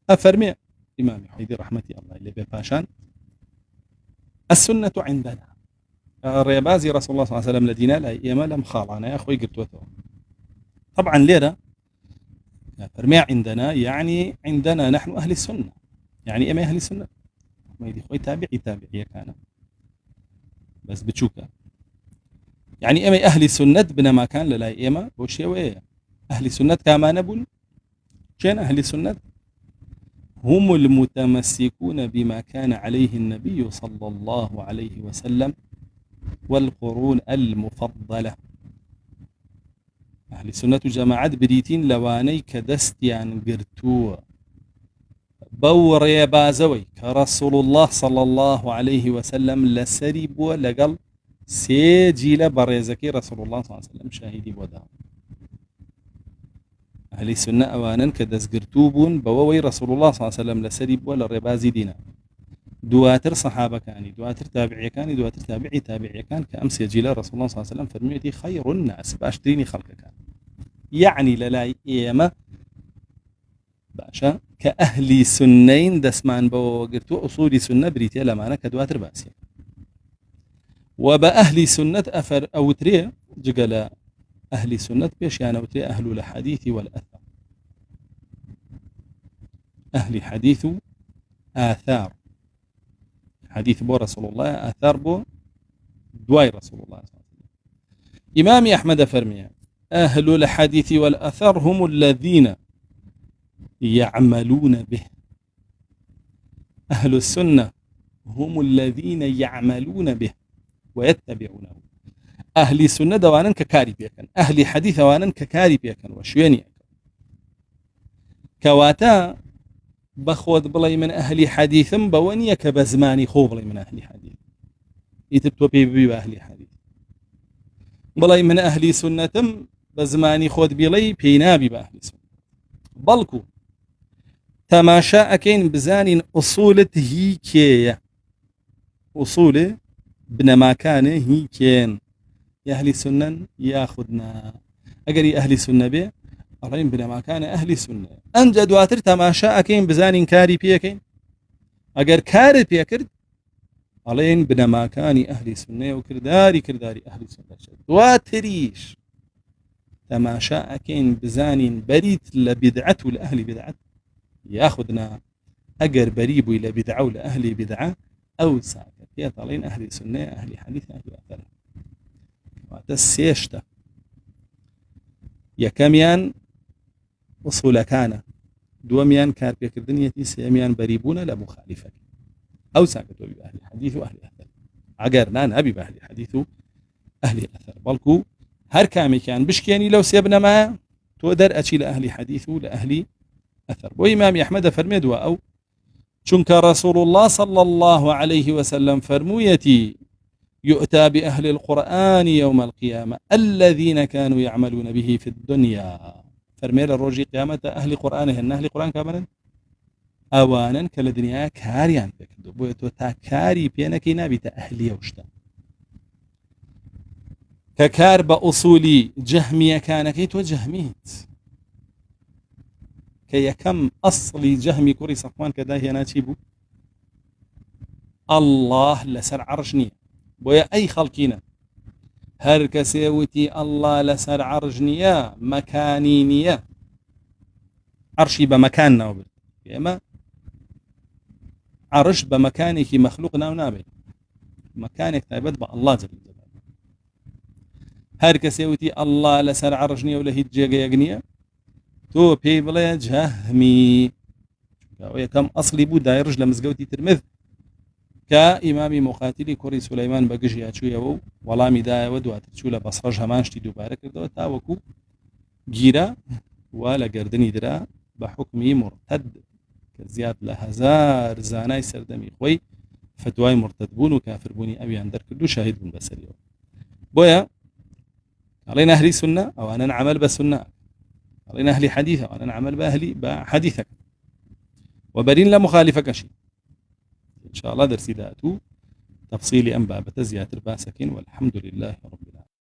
أفرمي إمام حيدي رحمتي الله اللي بباشان السنة عندنا ريبازي رسول الله صلى الله عليه وسلم لدينا لا إيما لم خالنا يا أخوي قلت وثو طبعا ليرة فرمي عندنا يعني عندنا نحن أهل السنة يعني إما أهل السنة ما يدي خوي تابعي كان بس بتشوكا يعني إما أهل السنة بنا ما كان لا إما وشي وإيه أهل السنة كما نبل شين أهل السنة هم المتمسكون بما كان عليه النبي صلى الله عليه وسلم والقرون المفضلة أهل السنة جماعات بريتين لواني كدستيان قرتو بوري بازوي كرسول الله صلى الله عليه وسلم لسريب ولقل سيجيل بريزكي رسول الله صلى الله عليه وسلم شاهدي ودا أهل السنة أوانا كدس قرتوبون بووي رسول الله صلى الله عليه وسلم لسريب ولا ربازي دينا دواتر صحابة كاني دواتر تابعي كاني دواتر تابعي كان كأمس يجيل رسول الله صلى الله عليه وسلم فرميتي خير الناس باشتريني خلق كان يعني للاي إيما باشا كأهل سنين دسمان بوقرتو أصول سنة بريتيا لمانا كدواتر باسيا وبأهل سنة أفر أو تري جقل أهل سنة بيش يعني أوتري أهل الحديث والأثر أهل حديث آثار حديث بو رسول الله آثار بو دواي رسول الله صلى الله عليه وسلم إمام أحمد فرمي أهل الحديث والأثر هم الذين يعملون به أهل السنة هم الذين يعملون به ويتبعونه أهل السنة دوانا ككاري بيكن أهل حديث وانا ككاري بيكن وشويني كواتا بخوض بلي من أهل حديث بوني كبزماني خوب بلي من أهل حديث يتبتو بي أهل حديث بلي من أهل سنة بزماني خود بلي بينابي بأهل سنة بلكو تماشا أكين بزانين أصولة هي كيه أصولة بنما كان هي كين يا أهل السنة ياخذنا أجري أهل السنة به أرين بنما كان أهل السنة أنجد واتر تماشا أكين بزانين كاري بيكين أجر كاري بيكرد أرين بنما كان أهل السنة وكرداري أهل السنة واتريش تماشا أكين بزانين بريت لبدعته لأهل بدعته ياخذنا أجر بريبو إلى بدعة لأهل بدعة أو ساكت هي طالين أهل السنة أهل حديث أهل أثر وتسيشتا يكميان أصول كان دوميان كاربيا كردنية سيميان بريبون لا مخالفة أو ساكت بأهل الحديث وأهل أثر عقرنا نبي بأهل الحديث أهل أثر بلكو هر كامي كان بشكيني لو سيبنا ما تقدر أشيل أهل حديث لأهل أثر وإمام أحمد فرميدوا أو چونك رسول الله صلى الله عليه وسلم فرمويتي يؤتى بأهل القرآن يوم القيامة الذين كانوا يعملون به في الدنيا فرميل الرجي قيامة أهل قرآنهن أهل قرآن كاملا أوانا كالدنيا كاريان بكدو بويتو تا كاري بينكي نابت أهلية وشتا ككار بأصولي جهمية كانكيت وجهميت كي كم أصلي جهمي كوري صفوان كداهي ناتيبو الله لسر عرجني بويا أي خلقينا هر كسيوتي الله لسر عرجنيا مكانينيا عرشي بمكاننا وبل إما عرش بمكانك مخلوقنا ونابي مكانك تابد الله جل جلاله هر كسيوتي الله لسر عرجنيا ولا هيجيغا يغنيا تو بي بلا جهمي ويكم أصلي بو دايرج لمزقوتي ترمذ كإمام مقاتلي كوري سليمان بقجي أشويه ولامي دايا ودوات تشولا بصرج همانشتي دوباره كردو تاوكو جيرا ولا قردني درا بحكمي مرتد كزياد لهزار زاناي سردمي خوي فتواي مرتد بون وكافر بوني أبي عندر كردو شاهد بون بسريو بويا علينا أهلي سنة أو أنا نعمل بسنة علينا أهلي حديثة وأنا نعمل بأهلي بحديثك وبرين لا مخالفك شيء إن شاء الله درسي ذاته تفصيل أنباء بتزيات الباسكين والحمد لله رب العالمين.